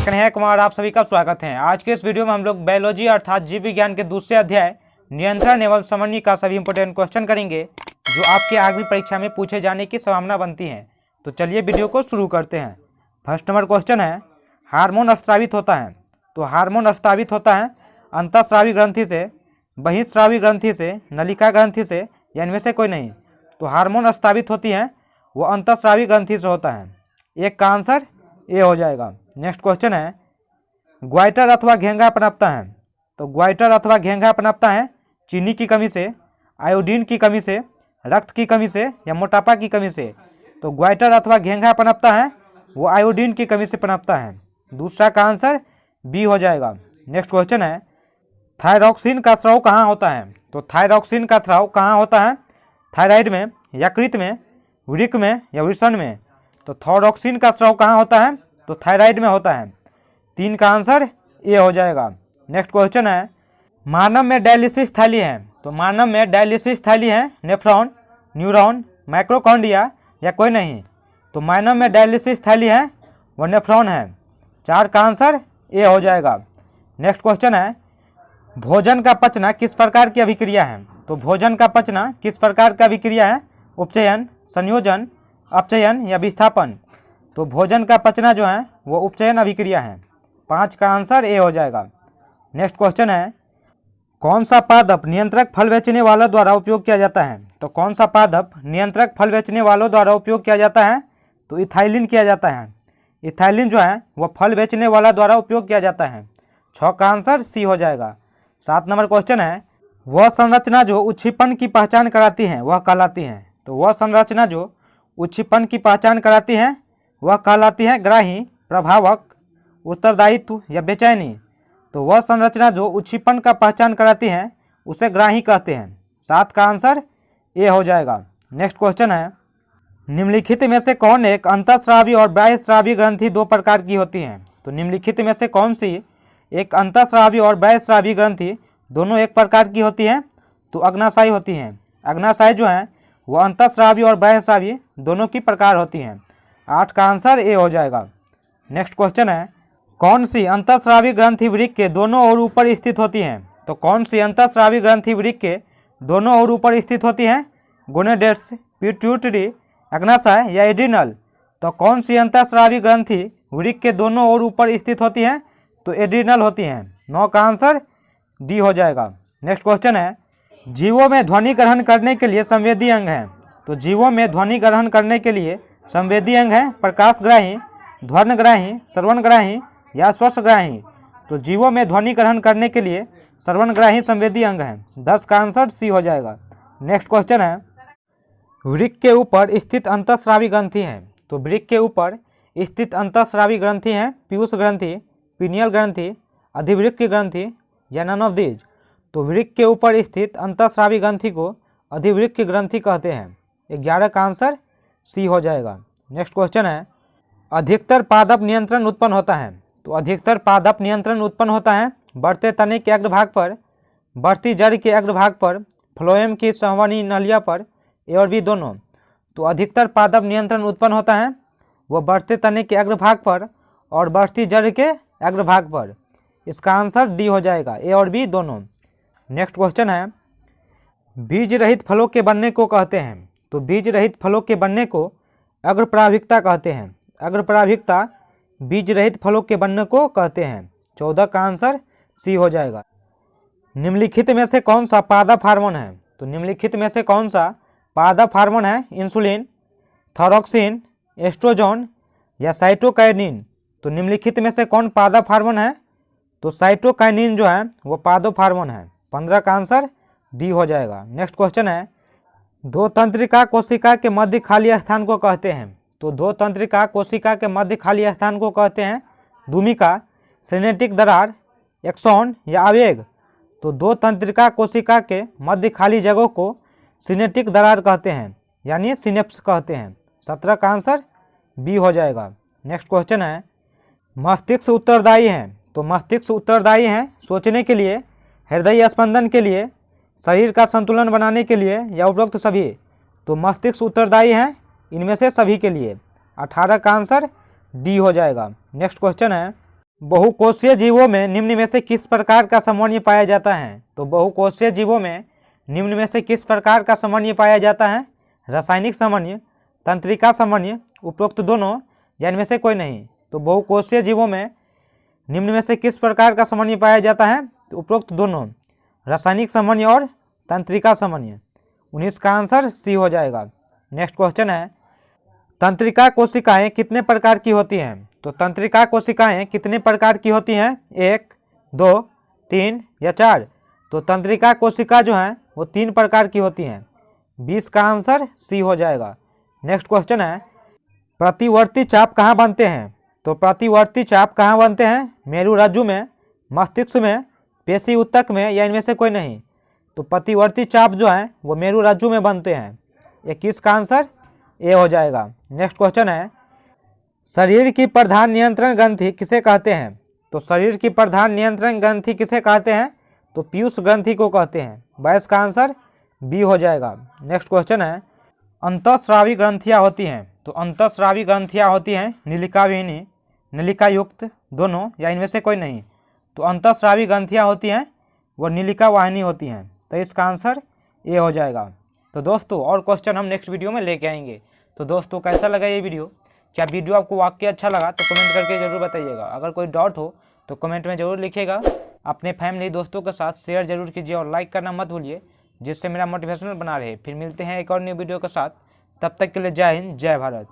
कन्हैया कुमार, आप सभी का स्वागत है। आज के इस वीडियो में हम लोग बायोलॉजी अर्थात जीव विज्ञान के दूसरे अध्याय नियंत्रण एवं समन्वय का सभी इंपोर्टेंट क्वेश्चन करेंगे जो आपके आगे परीक्षा में पूछे जाने की संभावना बनती है। तो चलिए वीडियो को शुरू करते हैं। फर्स्ट नंबर क्वेश्चन है, हार्मोन स्रावित होता है। तो हार्मोन स्रावित होता है अंतःस्रावी ग्रंथि से, बहिःस्रावी ग्रंथि से, नलिका ग्रंथि से या इनमें से कोई नहीं। तो हार्मोन स्रावित होती है वो अंतःस्रावी ग्रंथि से होता है। एक का आंसर ए हो जाएगा। नेक्स्ट क्वेश्चन है, ग्वाइटर अथवा घेंघा पनपता है। तो ग्वाइटर अथवा घेंघा पनपता है चीनी की कमी से, आयोडीन की कमी से, रक्त की कमी से या मोटापा की कमी से। तो ग्वाइटर अथवा घेंघा पनपता है वो आयोडीन की कमी से पनपता है। दूसरा का आंसर बी हो जाएगा। नेक्स्ट क्वेश्चन है, थायरॉक्सिन का स्राव कहाँ होता है। तो थायरॉक्सिन का स्राव कहाँ होता है? थायराइड में, यकृत में, वृक्क में या वृषण में। तो थायरॉक्सिन का स्राव कहाँ होता है? तो थायराइड में होता है। 3 का आंसर ए हो जाएगा। नेक्स्ट क्वेश्चन है, मानव में डायलिसिस थैली है। तो मानव में डायलिसिस थैली है नेफ्रॉन, न्यूरॉन, माइक्रोकॉन्ड्रिया या कोई नहीं। तो मानव में डायलिसिस थैली है वो नेफ्रॉन है। 4 का आंसर ए हो जाएगा। नेक्स्ट क्वेश्चन है, भोजन का पचना किस प्रकार की अभिक्रिया है। तो भोजन का पचना किस प्रकार का अभिक्रिया है? उपचयन, संयोजन, अपचयन या विस्थापन। तो भोजन का पचना जो है वो उपचयन अभिक्रिया है। 5 का आंसर ए हो जाएगा। नेक्स्ट क्वेश्चन है, कौन सा पादप नियंत्रक फल बेचने वालों द्वारा उपयोग किया जाता है। तो कौन सा पादप नियंत्रक फल बेचने वालों द्वारा उपयोग किया जाता है? तो इथाइलिन किया जाता है। इथाइलिन जो है वह फल बेचने वाला द्वारा उपयोग किया जाता है। 6 का आंसर सी हो जाएगा। 7 नंबर क्वेश्चन है, वह संरचना जो उच्छिपन की पहचान कराती है वह कहलाती है। तो वह संरचना जो उच्छिपन की पहचान कराती है वह कहलाती है ग्राही, प्रभावक, उत्तरदायित्व या बेचैनी। तो वह संरचना जो उच्छिपन का पहचान कराती है उसे ग्राही कहते हैं। 7 का आंसर ए हो जाएगा। नेक्स्ट क्वेश्चन है, निम्नलिखित में से कौन एक अंतःस्रावी और बाह्यस्रावी ग्रंथि 2 प्रकार की होती हैं। तो निम्नलिखित में से कौन सी एक अंतःस्रावी और बाह्यस्रावी ग्रंथि दोनों एक प्रकार की होती है? तो अग्नाशय होती हैं। अग्नाशय जो है वह अंतःस्रावी और बाह्यस्रावी दोनों की प्रकार होती हैं। 8 का आंसर ए हो जाएगा। नेक्स्ट क्वेश्चन है, कौन सी अंतःस्रावी ग्रंथि वृक्क के दोनों ओर ऊपर स्थित होती हैं। तो कौन सी अंतःस्रावी ग्रंथि वृक्क के दोनों ओर ऊपर स्थित होती हैं? गोनेडेट्स, पिट्यूटरी, अग्नाशय या एड्रिनल। तो कौन सी अंतःस्रावी ग्रंथि वृक्क के दोनों ओर ऊपर स्थित होती हैं? तो एड्रिनल होती हैं। 9 का आंसर डी हो जाएगा। नेक्स्ट क्वेश्चन है, जीवों में ध्वनि ग्रहण करने के लिए संवेदी अंग हैं। तो जीवों में ध्वनि ग्रहण करने के लिए संवेदी अंग है प्रकाशग्राही, ध्वनिग्राही, श्रवणग्राही या स्पर्शग्राही। तो जीवों में ध्वनि ग्रहण करने के लिए श्रवणग्राही संवेदी अंग है। 10 का आंसर सी हो जाएगा। नेक्स्ट क्वेश्चन है, वृक्क के ऊपर स्थित अंतःस्रावी ग्रंथि है। तो वृक्क के ऊपर स्थित अंतःस्रावी ग्रंथि है पीयूष ग्रंथि, पीनियल ग्रंथि, अधिवृक्क ग्रंथि या नन ऑफ दीज। तो वृक्क के ऊपर स्थित अंतःस्रावी ग्रंथि को अधिवृक्क ग्रंथि कहते हैं। 11 का आंसर सी हो जाएगा। नेक्स्ट क्वेश्चन है, अधिकतर पादप नियंत्रण उत्पन्न होता है। तो अधिकतर पादप नियंत्रण उत्पन्न होता है बढ़ते तने के अग्रभाग पर, बढ़ती जड़ के अग्रभाग पर, फ्लोएम की संवहनी नलिया पर, ए और बी दोनों। तो अधिकतर पादप नियंत्रण उत्पन्न होता है वो बढ़ते तने के अग्रभाग पर और बढ़ती जड़ के अग्रभाग पर। इसका आंसर डी हो जाएगा, ए और बी दोनों। नेक्स्ट क्वेश्चन है, बीज रहित फलों के बनने को कहते हैं। तो बीज रहित फलों के बनने को अग्रपराभिकता कहते हैं। अग्रपराभिकता बीज रहित फलों के बनने को कहते हैं। 14 का आंसर सी हो जाएगा। निम्नलिखित में से कौन सा पादप हार्मोन है। तो निम्नलिखित में से कौन सा पादप हार्मोन है? इंसुलिन, थायरॉक्सिन, एस्ट्रोजन या साइटोकाइनिन। तो निम्नलिखित में से कौन पादप हार्मोन है? तो साइटोकाइनिन जो है वो पादप हार्मोन है। 15 का आंसर डी हो जाएगा। नेक्स्ट क्वेश्चन है, दो तंत्रिका कोशिका के मध्य खाली स्थान को कहते हैं। तो दो तंत्रिका कोशिका के मध्य खाली स्थान को कहते हैं दूमिका, सिनेटिक दरार, एक्सॉन या आवेग। तो दो तंत्रिका कोशिका के मध्य खाली जगह को सिनेटिक दरार कहते हैं यानी सिनेप्स कहते हैं। 17 का आंसर बी हो जाएगा। नेक्स्ट क्वेश्चन है, मस्तिष्क उत्तरदायी है। तो मस्तिष्क उत्तरदायी है सोचने के लिए, हृदय स्पंदन के लिए, शरीर का संतुलन बनाने के लिए या उपरोक्त सभी। तो मस्तिष्क उत्तरदायी है इनमें से सभी के लिए। 18 का आंसर डी हो जाएगा। नेक्स्ट क्वेश्चन है, बहुकोषीय जीवों में निम्न में से किस प्रकार का समन्वय पाया जाता है? तो बहुकोषीय जीवों में निम्न में से किस प्रकार का समन्वय पाया जाता है? रासायनिक समन्वय, तंत्रिका समन्वय, उपरोक्त दोनों या इनमें से कोई नहीं। तो बहुकोषीय जीवों में निम्न में से किस प्रकार का समन्वय पाया जाता है? तो उपरोक्त दोनों, रासायनिक समन्वय और तंत्रिका समन्वय। 19 का आंसर सी हो जाएगा। नेक्स्ट क्वेश्चन है, तंत्रिका कोशिकाएं कितने प्रकार की होती हैं? तो तंत्रिका कोशिकाएं कितने प्रकार की होती हैं? 1, 2, 3 या 4? तो तंत्रिका कोशिका जो हैं वो 3 प्रकार की होती हैं। 20 का आंसर सी हो जाएगा। नेक्स्ट क्वेश्चन है, प्रतिवर्ती चाप कहाँ बनते हैं? तो प्रतिवर्ती चाप कहाँ बनते हैं? मेरुरज्जु में, मस्तिष्क में, पेशी ऊतक में या इनमें से कोई नहीं। तो प्रतिवर्ती चाप जो है वो मेरुरज्जु में बनते हैं। 21 का आंसर ए हो जाएगा। नेक्स्ट क्वेश्चन है, शरीर की प्रधान नियंत्रण ग्रंथि किसे कहते हैं? तो शरीर की प्रधान नियंत्रण ग्रंथि किसे कहते हैं? तो पीयूष ग्रंथि को कहते हैं। 22 का आंसर बी हो जाएगा। नेक्स्ट क्वेश्चन है, अंतःस्रावी ग्रंथियाँ होती हैं। तो अंतःस्रावी ग्रंथियाँ होती हैं नलिका विहीनी, नलिका युक्त, दोनों या इनमें से कोई नहीं। तो अंतःस्रावी ग्रंथियाँ होती हैं वो नलिका वाहिनी होती हैं। तो इसका आंसर ए हो जाएगा। तो दोस्तों और क्वेश्चन हम नेक्स्ट वीडियो में लेके आएंगे। तो दोस्तों कैसा लगा ये वीडियो? क्या वीडियो आपको वाकई अच्छा लगा तो कमेंट करके ज़रूर बताइएगा। अगर कोई डाउट हो तो कमेंट में ज़रूर लिखिएगा। अपने फैमिली दोस्तों के साथ शेयर जरूर कीजिए और लाइक करना मत भूलिए, जिससे मेरा मोटिवेशनल बना रहे। फिर मिलते हैं एक और न्यू वीडियो के साथ। तब तक के लिए जय हिंद, जय भारत।